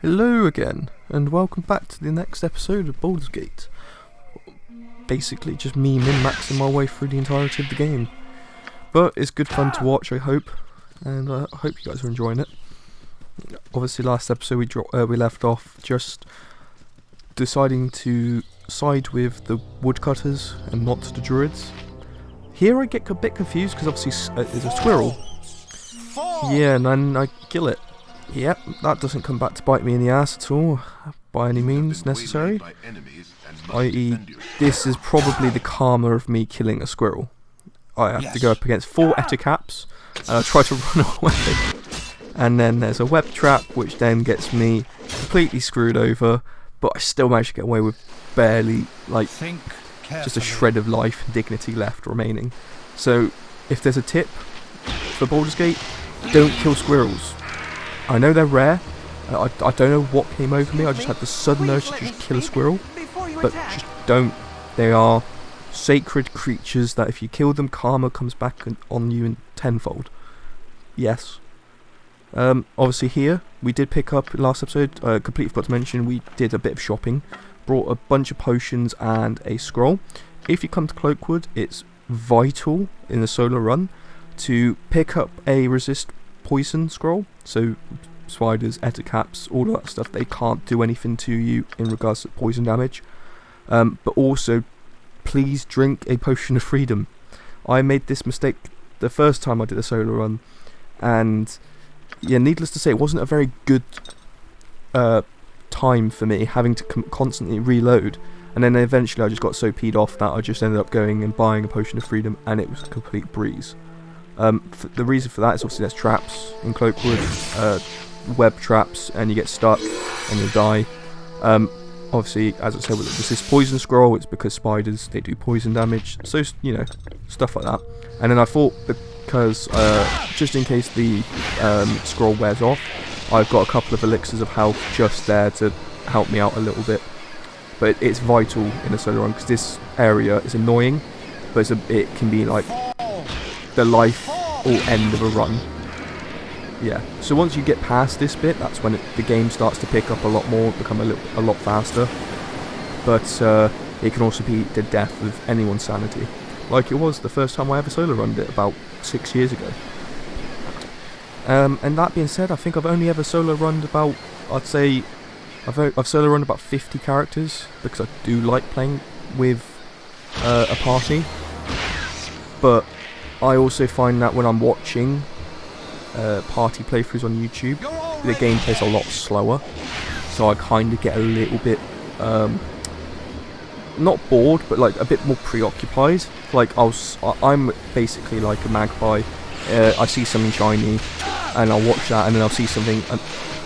Hello again, and welcome back to the next episode of Baldur's Gate. Basically just me min-maxing my way through the entirety of the game. But it's good fun to watch, I hope, and I hope you guys are enjoying it. Obviously last episode we left off just deciding to side with the woodcutters and not the druids. Here I get a bit confused because obviously there's a squirrel. Yeah, and then I kill it. Yep, that doesn't come back to bite me in the ass at all, by any means necessary. I.e., this is probably the karma of me killing a squirrel. I have to go up against 4 ettercaps, and I try to run away. And then there's a web trap, which then gets me completely screwed over, but I still manage to get away with barely, like, just a shred of life and dignity left remaining. So, if there's a tip for Baldur's Gate, don't kill squirrels. I know they're rare, I don't know what came over me, I just had the sudden urge to just kill a squirrel, but just don't. They are sacred creatures that if you kill them, karma comes back on you in tenfold. Yes. Obviously here, we did pick up, last episode, completely forgot to mention, we did a bit of shopping, brought a bunch of potions and a scroll. If you come to Cloakwood, it's vital in the solo run to pick up a resist poison scroll, so spiders, ettercaps, all of that stuff, they can't do anything to you in regards to poison damage. But also, please drink a potion of freedom. I made this mistake the first time I did a solo run, and yeah, needless to say, it wasn't a very good time for me, having to constantly reload. And then eventually I just got so peed off that I just ended up going and buying a potion of freedom, and it was a complete breeze. The reason for that is obviously there's traps in Cloakwood, web traps, and you get stuck and you'll die. Obviously, as I said, with this poison scroll, it's because spiders, they do poison damage, so, you know, stuff like that. And then I thought, because just in case the scroll wears off, I've got a couple of elixirs of health just there to help me out a little bit. But it's vital in a solo run, because this area is annoying, but it can be like the life or end of a run. Yeah, so once you get past this bit, that's when the game starts to pick up a lot more, become a lot faster. But it can also be the death of anyone's sanity, like it was the first time I ever solo runned it about 6 years ago. And that being said, I think I've only ever solo runned about, I'd say, I've solo run about 50 characters, because I do like playing with a party. But I also find that when I'm watching party playthroughs on YouTube, the gameplay's a lot slower, so I kind of get a little bit not bored, but like a bit more preoccupied. Like I'm basically like a magpie. I see something shiny and I'll watch that, and then I'll see something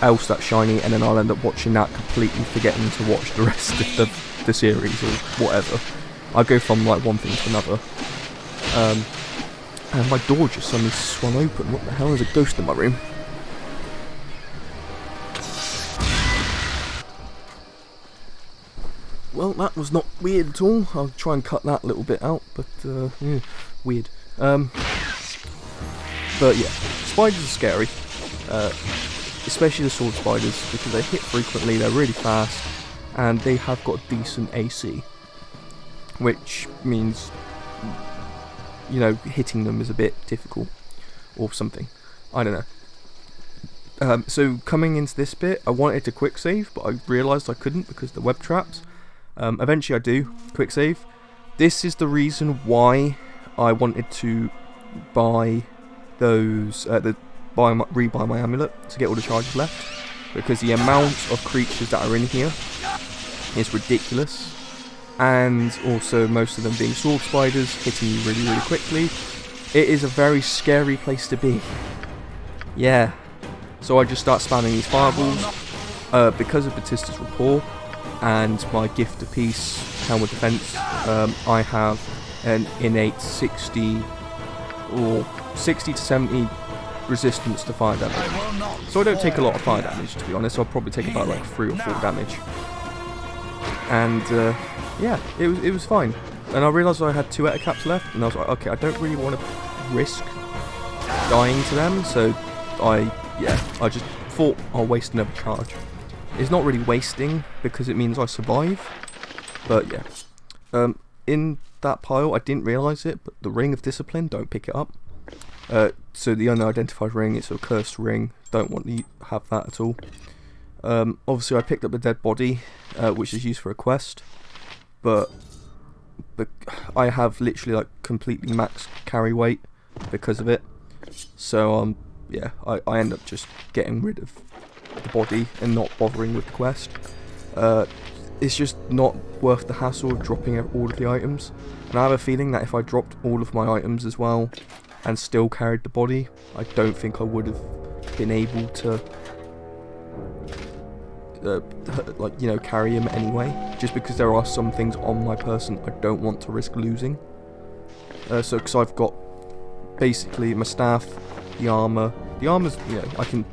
else that's shiny, and then I'll end up watching that, completely forgetting to watch the rest of the series or whatever. I go from like one thing to another. And my door just suddenly swung open. What the hell? There's a ghost in my room. Well, that was not weird at all. I'll try and cut that little bit out, but yeah, weird. But yeah, spiders are scary. Especially the sword spiders, because they hit frequently, they're really fast, and they have got decent AC. Which means, you know, hitting them is a bit difficult, or something. I don't know. So coming into this bit, I wanted to quick save, but I realised I couldn't because of the web traps. Eventually I do quick save. This is the reason why I wanted to buy those, rebuy my amulet to get all the charges left, because the amount of creatures that are in here is ridiculous. And also most of them being sword spiders, hitting you really, really quickly. It is a very scary place to be. Yeah. So I just start spamming these fireballs. Because of Batista's rapport and my gift of peace, helmet defense, I have an innate 60 to 70 resistance to fire damage. So I don't take a lot of fire damage, to be honest. I'll probably take about like 3 or 4 damage. And yeah, it was fine. And I realised I had 2 ettercaps left, and I was like, okay, I don't really want to risk dying to them, so I just thought I'll waste another charge. It's not really wasting because it means I survive. But yeah. In that pile, I didn't realise it, but the Ring of Discipline, don't pick it up. So the unidentified ring, it's a cursed ring. Don't want to have that at all. Obviously I picked up a dead body, which is used for a quest. But I have literally like completely max carry weight because of it. So yeah, I end up just getting rid of the body and not bothering with the quest. It's just not worth the hassle of dropping all of the items. And I have a feeling that if I dropped all of my items as well and still carried the body, I don't think I would have been able to like, you know, carry him anyway, just because there are some things on my person I don't want to risk losing. So because I've got basically my staff, the armour's, you know, I can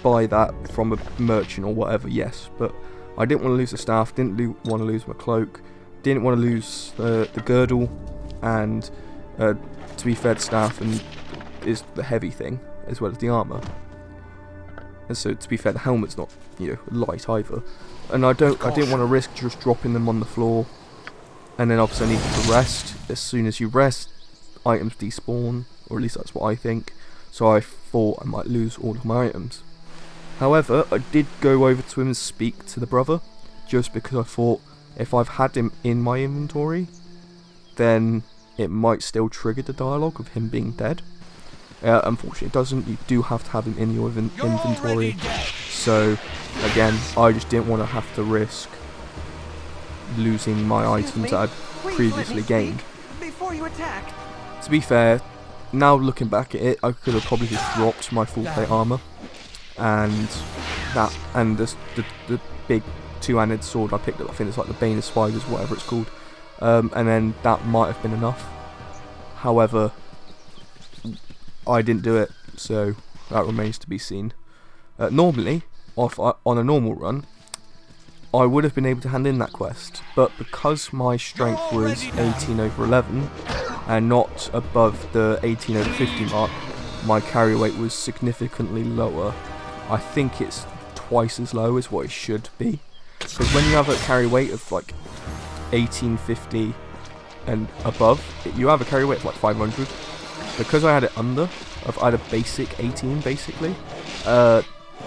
buy that from a merchant or whatever, yes, but I didn't want to lose the staff, didn't want to lose my cloak, didn't want to lose the girdle, and to be fair, the staff is the heavy thing as well as the armour. And so to be fair, the helmet's not, you know, light either. And I didn't want to risk just dropping them on the floor. And then obviously I needed to rest. As soon as you rest, items despawn, or at least that's what I think. So I thought I might lose all of my items. However, I did go over to him and speak to the brother, just because I thought if I've had him in my inventory, then it might still trigger the dialogue of him being dead. Unfortunately it doesn't. You do have to have him in your inventory. So again, I just didn't want to have to risk losing my items that I'd previously gained. Before you attack. To be fair, now looking back at it, I could have probably just dropped my full plate armour and that, and the big two-handed sword I picked up. I think it's like the Bane of Spiders, whatever it's called, and then that might have been enough. However, I didn't do it, so that remains to be seen. Normally, on a normal run, I would have been able to hand in that quest, but because my strength was 18 over 11 and not above the 18 over 50 mark, my carry weight was significantly lower. I think it's twice as low as what it should be, because when you have a carry weight of like 1850 and above, you have a carry weight of like 500. Because I had it under, I had a basic 18 basically,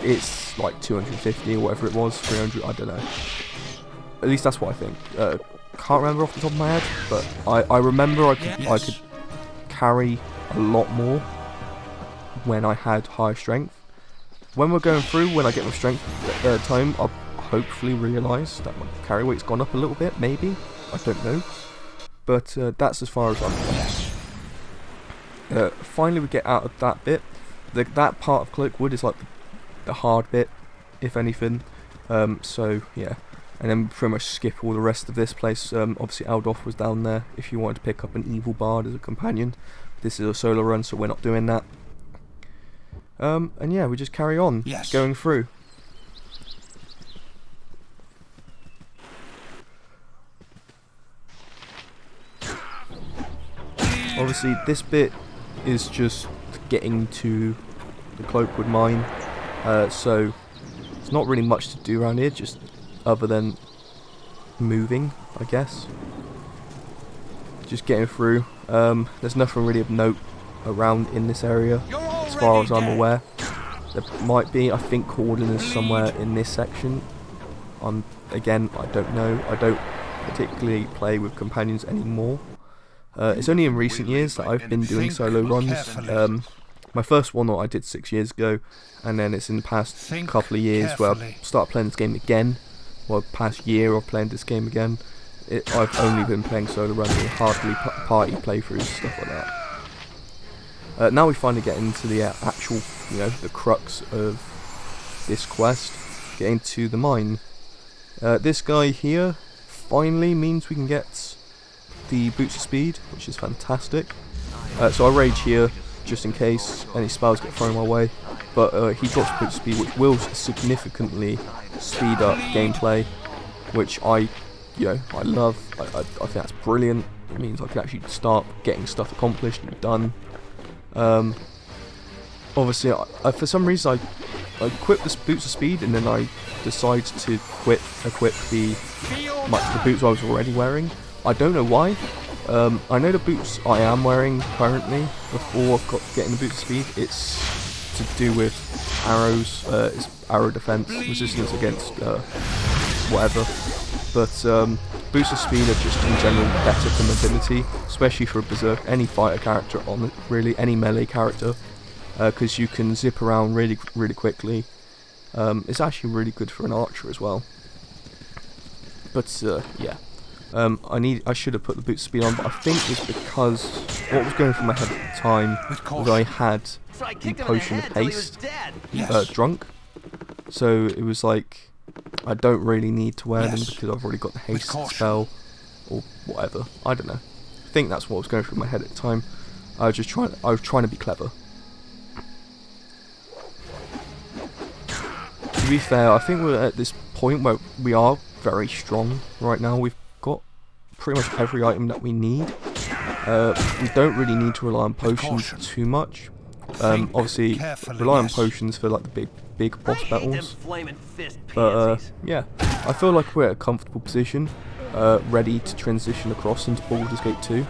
it's like 250 or whatever it was, 300, I don't know. At least that's what I think. Can't remember off the top of my head, but I remember I could carry a lot more when I had higher strength. When we're going through, when I get my strength time, I'll hopefully realise that my carry weight's gone up a little bit, maybe, I don't know. But that's as far as I'm concerned. Finally we get out of that bit. That part of Cloakwood is like the hard bit, if anything. So yeah, and then we pretty much skip all the rest of this place. Obviously Aldoff was down there if you wanted to pick up an evil bard as a companion. This is a solo run, so we're not doing that. And yeah, we just carry on going through. Obviously this bit is just getting to the Cloakwood Mine, so there's not really much to do around here, just other than moving, I guess. Just getting through. There's nothing really of note around in this area, as far as I'm aware. There might be, I think, cordon is somewhere in this section. Again, I don't know. I don't particularly play with companions anymore. It's only in recent years that I've been doing solo runs. My first one I did 6 years ago, and then it's in the past couple of years where I've started playing this game again. Well, past year of playing this game again. I've only been playing solo runs and hardly party playthroughs, stuff like that. Now we finally get into the actual, you know, the crux of this quest, getting to the mine. This guy here finally means we can get the Boots of Speed, which is fantastic. So I rage here just in case any spells get thrown my way, but he drops Boots of Speed, which will significantly speed up gameplay, which I love. I think that's brilliant. It means I can actually start getting stuff accomplished and done. Obviously, for some reason equip the boots of speed, and then I decide to equip the boots I was already wearing. I don't know why. I know the boots I am wearing currently before getting the boots of speed. It's to do with arrows, it's arrow defense, resistance against whatever. But boots of speed are just in general better for mobility, especially for a berserk, any fighter character on really any melee character, because you can zip around really quickly. It's actually really good for an archer as well. But yeah. I should have put the boots of speed on, but I think it's because what was going through my head at the time was I had the potion of haste drunk, so it was like I don't really need to wear them because I've already got the haste spell or whatever. I don't know. I think that's what was going through my head at the time. I was trying to be clever. To be fair, I think we're at this point where we are very strong right now. We've got pretty much every item that we need. We don't really need to rely on potions too much. Obviously, rely on potions for like the big boss battles. But yeah, I feel like we're at a comfortable position, ready to transition across into Baldur's Gate 2.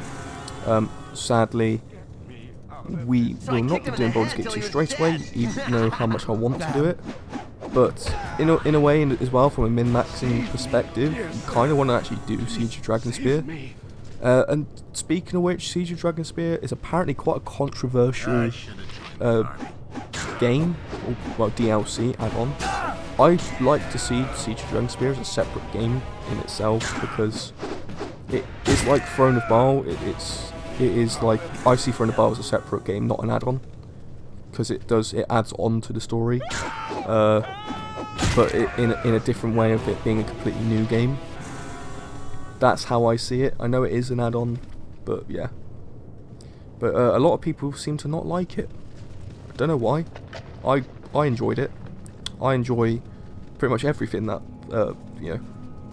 Sadly, we will not be doing Baldur's Gate 2 straight away, even though how much I want to do it. But in a way as well, from a min-maxing perspective, you kind of want to actually do Siege of Dragonspear. And speaking of which, Siege of Dragonspear is apparently quite a controversial game, or well, DLC add-on. I like to see Siege of Dragonspear as a separate game in itself, because it is like Throne of Baal. It is like, I see Throne of Baal as a separate game, not an add-on, because it adds on to the story, but in a different way of it being a completely new game. That's how I see it. I know it is an add-on, but yeah. But a lot of people seem to not like it. I don't know why. I enjoyed it. I enjoy pretty much everything that you know,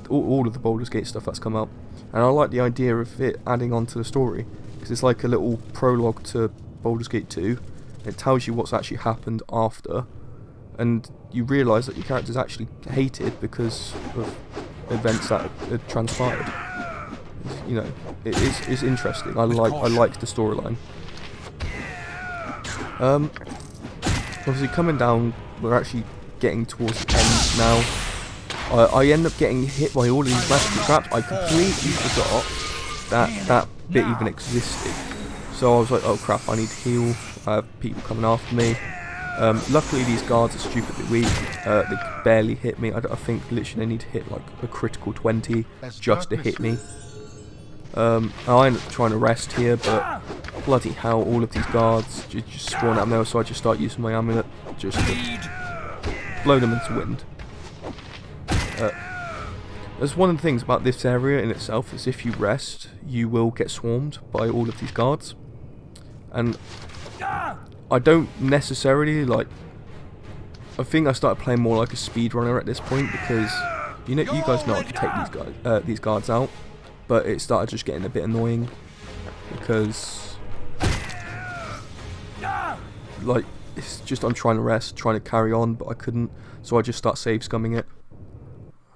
all of the Baldur's Gate stuff that's come out, and I like the idea of it adding on to the story, because it's like a little prologue to Baldur's Gate 2. It tells you what's actually happened after, and you realise that your character's actually hated because of events that had transpired. You know, it's interesting. I like the storyline. Obviously, coming down, we're actually getting towards the end now. I end up getting hit by all of these magical traps. I completely forgot that bit even existed. So I was like, oh crap, I need to heal. I have people coming after me. Luckily these guards are stupidly weak. They barely hit me. I think literally they need to hit like a critical 20 just to hit me. I end up trying to rest here, but bloody hell, all of these guards just spawn out there, so I just start using my amulet just to blow them into wind. That's one of the things about this area in itself, is if you rest, you will get swarmed by all of these guards. And I don't necessarily like. I think I started playing more like a speedrunner at this point, because you guys know I can take these guards out, but it started just getting a bit annoying because like it's just I'm trying to rest, trying to carry on, but I couldn't, so I just start save scumming it.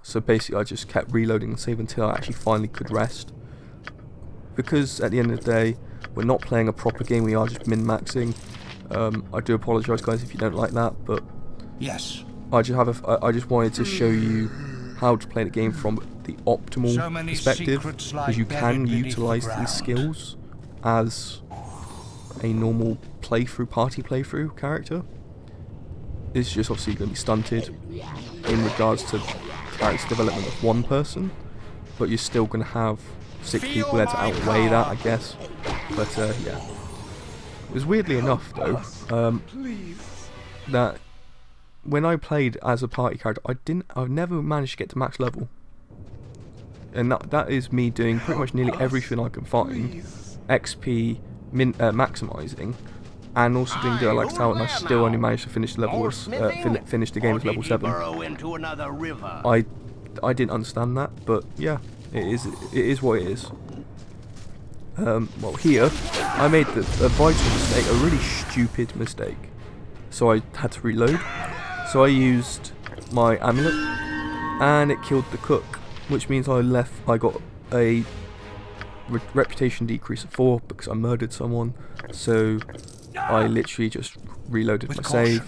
So basically I just kept reloading the save until I actually finally could rest, because at the end of the day we're not playing a proper game, we are just min-maxing. I do apologise guys if you don't like that, but yes, I just wanted to show you how to play the game from the optimal perspective, because you can utilise these skills as a normal party playthrough character. It's just obviously going to be stunted in regards to character development of one person, but you're still going to have 6 people there to outweigh that, I guess. But yeah, it was weirdly enough though that when I played as a party character, I never managed to get to max level, and that is me doing pretty much nearly everything I can find, XP maximising, and also doing Dialects out, and I still only managed to finish the level finish the game as level 7. I didn't understand that, but yeah, it is what it is. Well, here I made a vital mistake, a really stupid mistake. So I had to reload. So I used my amulet, and it killed the cook, which means I got a reputation decrease of 4 because I murdered someone. So I literally just reloaded my save,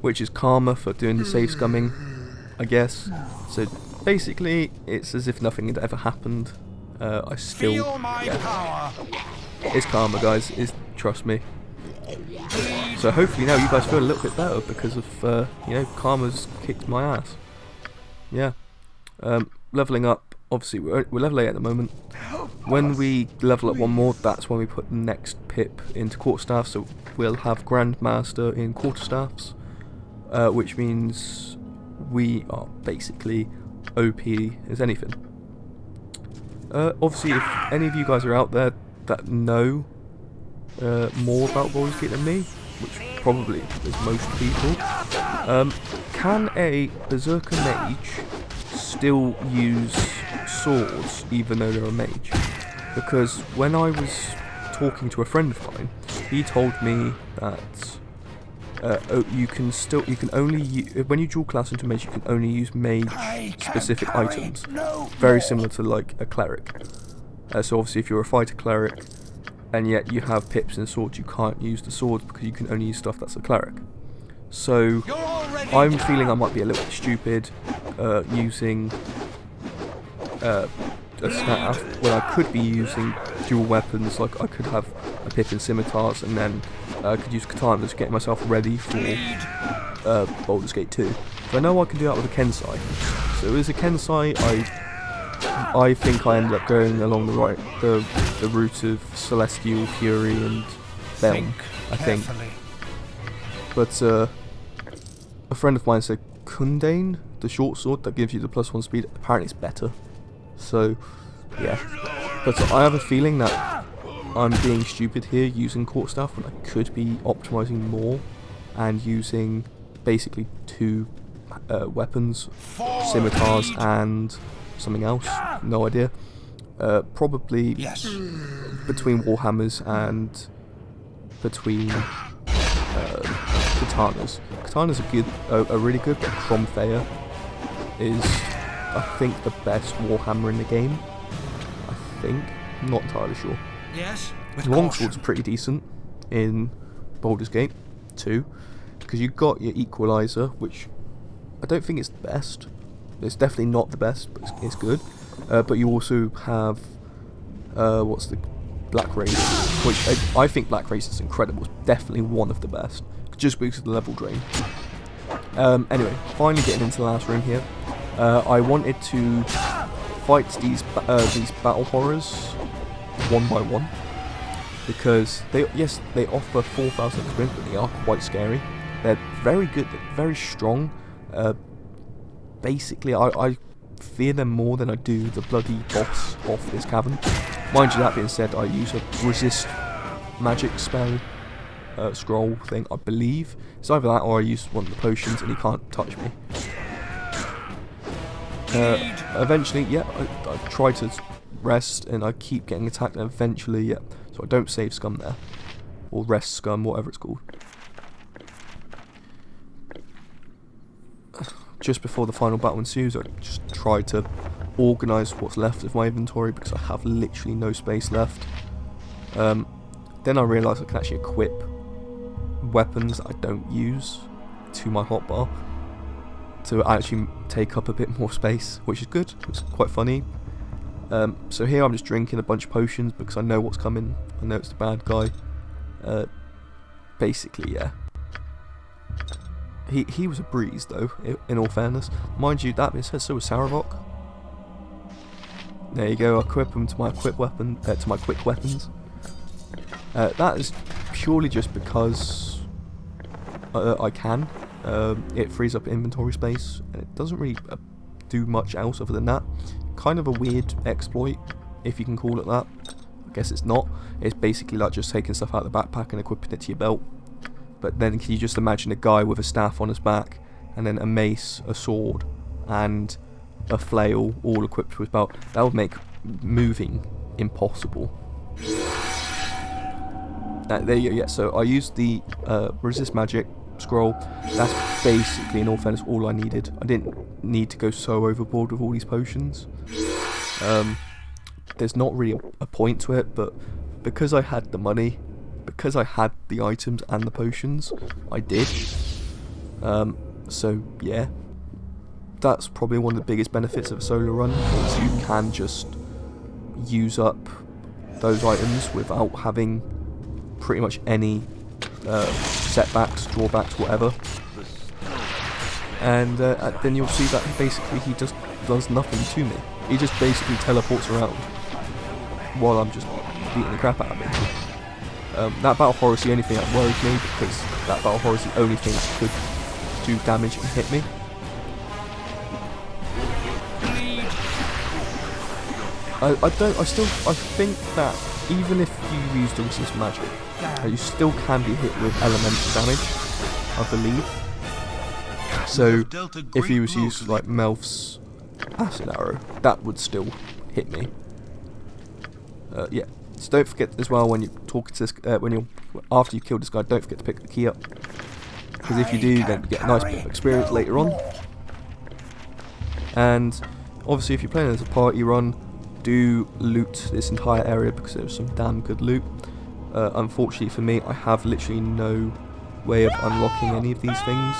which is karma for doing the save scumming, I guess. So basically, it's as if nothing had ever happened. I still, yeah, it's karma, guys. Trust me. So hopefully now you guys feel a little bit better because of you know, karma's kicked my ass. Yeah. Leveling up. Obviously, we're level 8 at the moment. When we level up one more, that's when we put the next pip into quarterstaff. So we'll have Grandmaster in quarterstaffs, which means we are basically OP as anything. Obviously, if any of you guys are out there that know more about Baldur's Gate than me, which probably is most people, can a Berserker Mage still use swords even though they're a mage? Because when I was talking to a friend of mine, he told me that you can only when you dual class into mage, you can only use mage specific items, very similar to like a cleric. So obviously, if you're a fighter cleric and yet you have pips and swords, you can't use the swords because you can only use stuff that's a cleric. So I'm feeling I might be a little bit stupid using a staff when I could be using dual weapons. Like I could have a pip and scimitars, and then I could use katanas to get myself ready for Baldur's Gate 2. So I know I can do that with a Kensai. So as a Kensai, I think I ended up going along the route of Celestial, Fury, and Belm, I think. But a friend of mine said Kundane, the short sword that gives you the +1 speed, apparently it's better. So yeah, but I have a feeling that I'm being stupid here using quarterstaff when I could be optimizing more and using basically 2 weapons, scimitars and something else, no idea. Probably between warhammers and between katanas. Katanas are really good, but Cromthea is, I think, the best warhammer in the game. I think, I'm not entirely sure. Yes. Longsword's pretty decent in Baldur's Gate 2 because you've got your equalizer, which I don't think it's the best. It's definitely not the best, but it's good. But you also have what's the Black Razor, which I think Black Razor is incredible. It's definitely one of the best, just because of the level drain. Anyway, finally getting into the last room here. I wanted to fight these battle horrors one by one because they offer 4,000 experience, but they are quite scary. They're very good, they're very strong. Basically, I fear them more than I do the bloody boss of this cavern. Mind you, that being said, I use a resist magic spell scroll thing, I believe. It's either that or I use one of the potions and he can't touch me. Eventually, yeah, I try to rest and I keep getting attacked, and eventually, yeah, so I don't save scum there. Or rest scum, whatever it's called. Just before the final battle ensues, I just try to organise what's left of my inventory because I have literally no space left. Then I realise I can actually equip weapons that I don't use to my hotbar to actually take up a bit more space, which is good. It's quite funny. So here I'm just drinking a bunch of potions because I know what's coming. I know it's the bad guy. Basically, yeah. He was a breeze though, in all fairness. Mind you, that being said, so was Saravok. There you go, I equip him to my quick weapons. That is purely just because I can. It frees up inventory space, and it doesn't really do much else other than that. Kind of a weird exploit, if you can call it that. I guess it's not. It's basically like just taking stuff out of the backpack and equipping it to your belt. But then can you just imagine a guy with a staff on his back, and then a mace, a sword, and a flail all equipped to his belt? That would make moving impossible. There you go, yeah, so I used the resist magic scroll. That's basically, in all fairness, all I needed. I didn't need to go so overboard with all these potions. There's not really a point to it, but because I had the money, because I had the items and the potions, I did. So yeah, that's probably one of the biggest benefits of a solo run, is you can just use up those items without having pretty much any setbacks, drawbacks, whatever. And then you'll see that basically he just does nothing to me. He just basically teleports around while I'm just beating the crap out of him. That Battle Horror is the only thing that worries me, because that Battle Horror is the only thing that could do damage and hit me. I think that even if you use the resist magic, you still can be hit with elemental damage, I believe. So if you was to use like Melf's acid arrow, that would still hit me. Yeah. So don't forget as well, when you're talking to this, after you've killed this guy, don't forget to pick the key up, because if you do, then you get a nice bit of experience later on. And obviously, if you're playing as a party run, do loot this entire area, because there's some damn good loot. Unfortunately for me, I have literally no way of unlocking any of these things,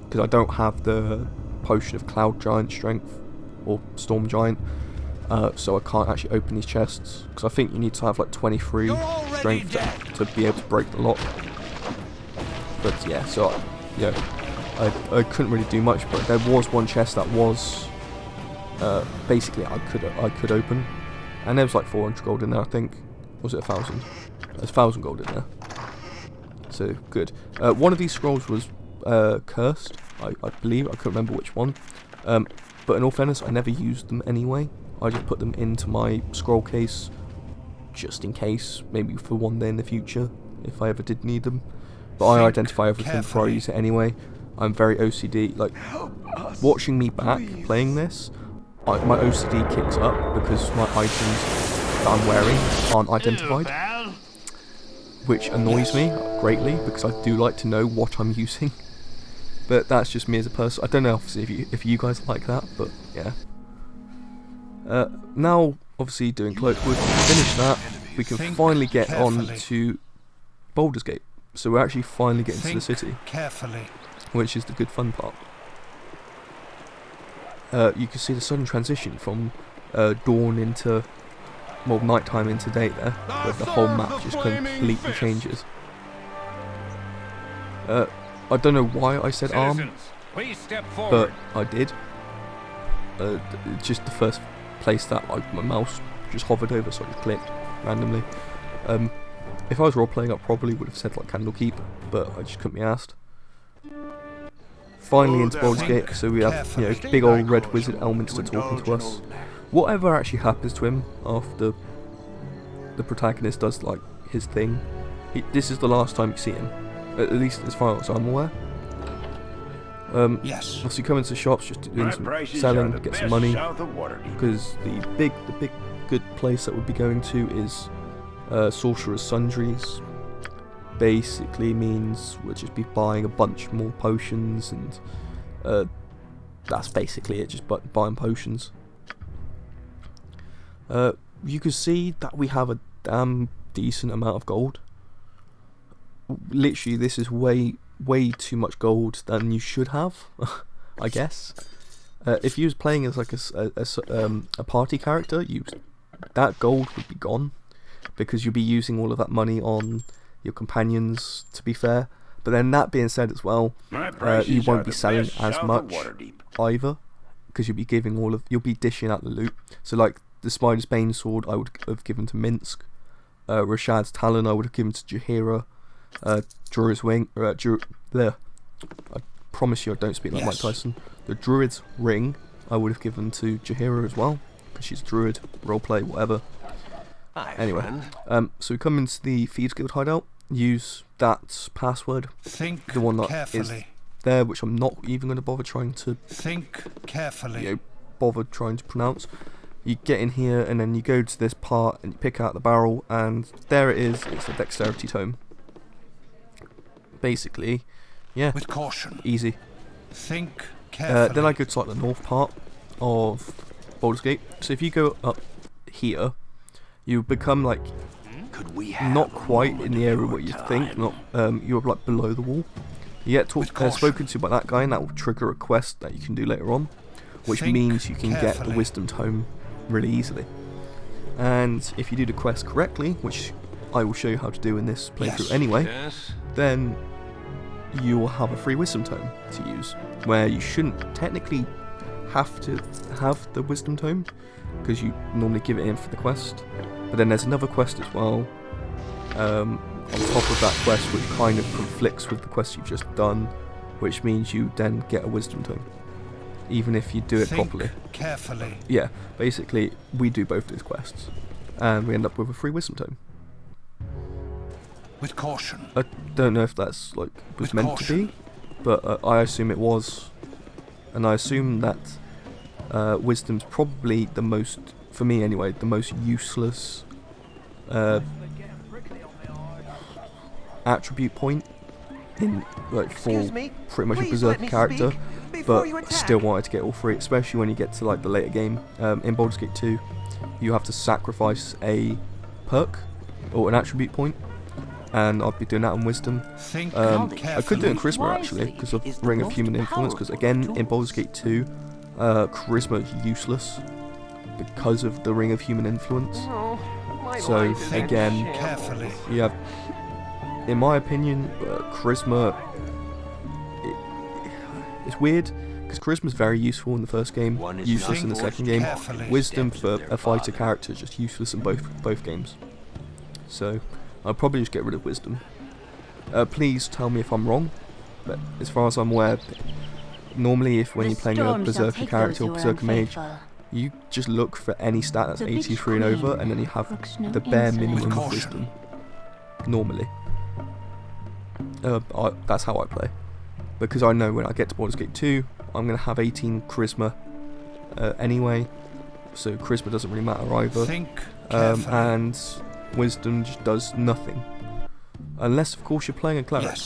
because I don't have the potion of Cloud Giant Strength or Storm Giant. So I can't actually open these chests, because I think you need to have like 23 strength to be able to break the lock. But yeah, so I couldn't really do much, but there was one chest that was basically I could open, and there was like 400 gold in there, I think. Was it 1,000? There's 1,000 gold in there. So good. One of these scrolls was cursed, I believe. I couldn't remember which one. But in all fairness, I never used them anyway. I just put them into my scroll case, just in case, maybe for one day in the future, if I ever did need them. But I identify everything before I use it anyway. I'm very OCD. Like, watching me back playing this, my OCD kicks up because my items that I'm wearing aren't identified, which annoys me greatly, because I do like to know what I'm using. But that's just me as a person. I don't know obviously if you guys like that, but yeah. Now, obviously, doing Cloakwood, finish that, we can finally get on to Baldur's Gate. So we're actually finally getting to the city, which is the good fun part. You can see the sudden transition from dawn into, well, nighttime into day there, where the whole map just completely changes. I don't know why I said Arm, but I did. Just the first place that my mouse just hovered over, so I just clicked randomly. If I was role playing, I probably would have said like Candlekeep, but I just couldn't be asked. Finally into Baldur's Gate, so we have big old red wizard Elminster talking to us. Whatever actually happens to him after the protagonist does like his thing, this is the last time you see him, at least as far as I'm aware. Yes. Obviously, come into the shops, just doing some selling, get some money, because the big good place that we'll be going to is Sorcerer's Sundries. Basically means we'll just be buying a bunch more potions, and that's basically it, just buying potions. You can see that we have a damn decent amount of gold. Literally, this is way too much gold than you should have, I guess. If you was playing as like a party character, that gold would be gone, because you'll be using all of that money on your companions, to be fair. But then that being said as well, you won't be selling as much either, because you'll be dishing out the loot. So like the Spider's Bane sword I would have given to Minsk, Rashad's Talon I would have given to Jaheira, Druid's Wing, I promise you I don't speak like Mike Tyson. The Druid's Ring I would have given to Jaheira as well, because she's a druid, roleplay, whatever. Anyway, so we come into the Thieves Guild hideout, use that password, the one that is there, which I'm not even going to bother trying to pronounce. You get in here, and then you go to this part, and you pick out the barrel, and there it is. It's a dexterity tome. Basically, yeah, With caution. easy. Think carefully. Then I go to like the north part of Baldur's Gate. So if you go up here, you become like not quite in the area what you think. Not you're like below the wall. You get spoken to by that guy, and that will trigger a quest that you can do later on, which means you can get the Wisdom Tome really easily. And if you do the quest correctly, which I will show you how to do in this playthrough anyway, then you will have a free Wisdom Tome to use, where you shouldn't technically have to have the Wisdom Tome, because you normally give it in for the quest. But then there's another quest as well, on top of that quest, which kind of conflicts with the quest you've just done, which means you then get a Wisdom Tome, even if you do it properly. Carefully. Yeah, basically we do both these quests, and we end up with a free Wisdom Tome. With caution. I don't know if that's like was meant to be, but I assume it was, and I assume that Wisdom's probably the most, for me anyway, the most useless attribute point in like for pretty much a Berserker character, but still wanted to get all three, especially when you get to like the later game. In Baldur's Gate 2, you have to sacrifice a perk or an attribute point, and I'll be doing that on Wisdom. I could do it in Charisma actually, because of Ring of Human Influence, because again in Baldur's Gate 2, Charisma is useless because of the Ring of Human Influence. So again, you have, in my opinion, Charisma, it's weird, because Charisma is very useful in the first game, useless in the second game. Wisdom for a fighter character is just useless in both games. So I'll probably just get rid of Wisdom. Please tell me if I'm wrong, but as far as I'm aware, normally when you're playing a Berserker character or Berserker Mage, you just look for any stat that's 83 and over, and then you have the bare minimum of Wisdom. Normally. That's how I play. Because I know when I get to Baldur's Gate 2, I'm going to have 18 Charisma anyway, so Charisma doesn't really matter either. And Wisdom just does nothing. Unless, of course, you're playing a cleric.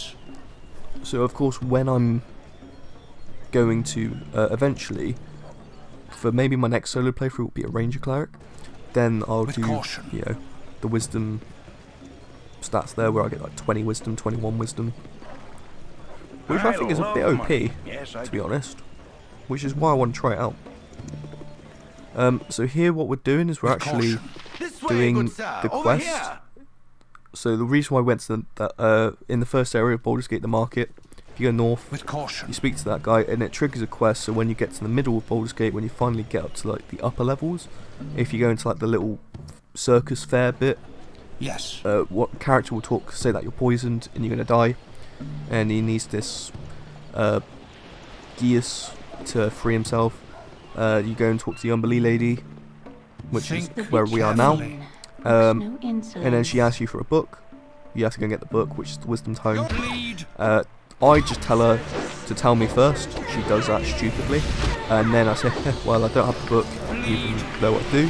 So, of course, when I'm going to eventually, for maybe my next solo playthrough will be a Ranger cleric, then I'll do, you know, the Wisdom stats there, where I get like 20 Wisdom, 21 Wisdom, which I think is a bit OP, to be honest, which is why I want to try it out. So here what we're doing is we're actually doing the quest. So the reason why I went to that in the first area of Baldur's Gate, the market, if you go north, you speak to that guy, and it triggers a quest. So when you get to the middle of Baldur's Gate, when you finally get up to like the upper levels, if you go into like the little circus fair bit, what character will say that you're poisoned and you're gonna die, and he needs this geas to free himself. You go and talk to the Umberlee lady, which is where we are now, and then she asks you for a book. You have to go and get the book, which is the Wisdom Tome. I just tell her to tell me first. She does that stupidly, and then I say, well, I don't have the book, even though I do.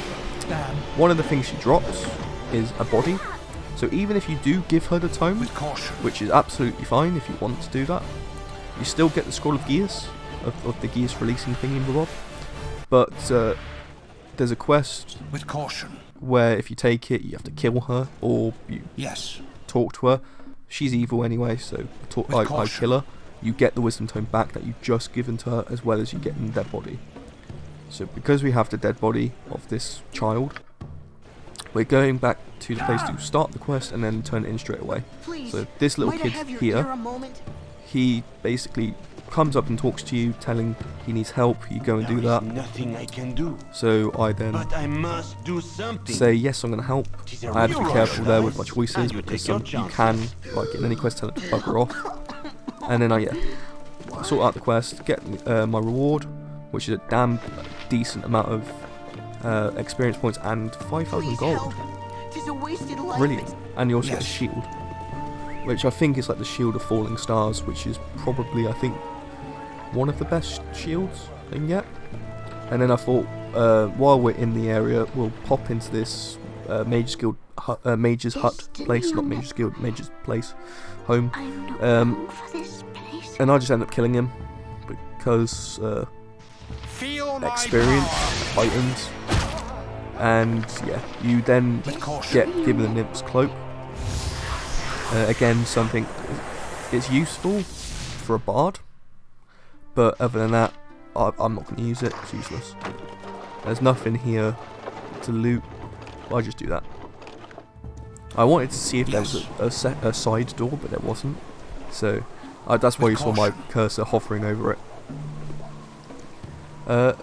One of the things she drops is a body. So even if you do give her the tome, which is absolutely fine if you want to do that, you still get the Scroll of Geas, of the Geas releasing thingy in the Rob. But there's a quest where if you take it, you have to kill her, or you talk to her. She's evil anyway, so I kill her. You get the Wisdom Tome back that you just given to her, as well as you get the dead body. So because we have the dead body of this child, we're going back to the place to start the quest and then turn it in straight away. So this little kid here, he basically comes up and talks to you, telling he needs help. You go and do that. Nothing I can do. So I then say yes, I'm going to help. I have to be careful there with my choices, because you can, like in any quest, tell it to bugger off. And then I sort out the quest, get my reward, which is a damn decent amount of experience points and 5,000 gold. Brilliant. And you also get a shield, which I think is like the Shield of Falling Stars, which is probably, I think, one of the best shields you can get. And then I thought, while we're in the area, we'll pop into this Mage's Guild Mage's hut place, not Mage's guild, Mage's place, home. And I just end up killing him because experience, items, and yeah, you then get given the nymph's cloak. Again, something is useful for a bard, but other than that, I'm not going to use it. It's useless. There's nothing here to loot. I just do that. I wanted to see if there was a side door, but there wasn't. So that's why you saw my cursor hovering over it.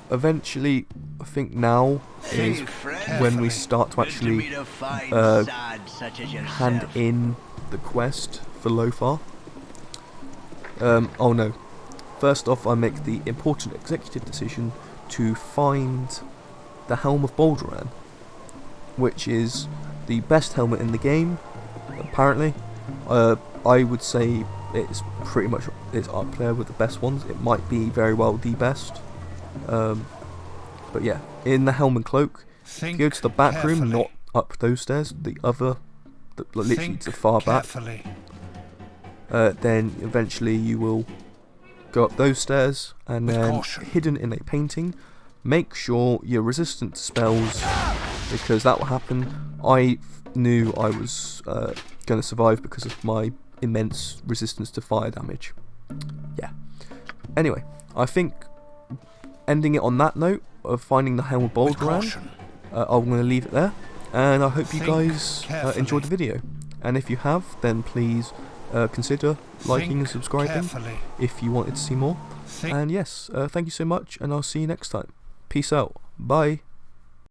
Eventually, I think now is when we start to actually hand in the quest for Lothar. Oh no. First off, I make the important executive decision to find the Helm of Baldur, which is the best helmet in the game, apparently. I would say it's pretty much up there with the best ones. It might be very well the best. But yeah, in the Helm and Cloak, if you go to the back room, not up those stairs, the other, literally to the far back, then eventually you will go up those stairs, and then hidden in a painting, make sure you're resistant to spells, because that will happen. I knew I was going to survive because of my immense resistance to fire damage. Yeah. Anyway, I think ending it on that note of finding the Helm of Baldur, I'm going to leave it there, and I hope you guys enjoyed the video. And if you have, then please consider liking and subscribing if you wanted to see more. And yes, thank you so much, and I'll see you next time. Peace out. Bye.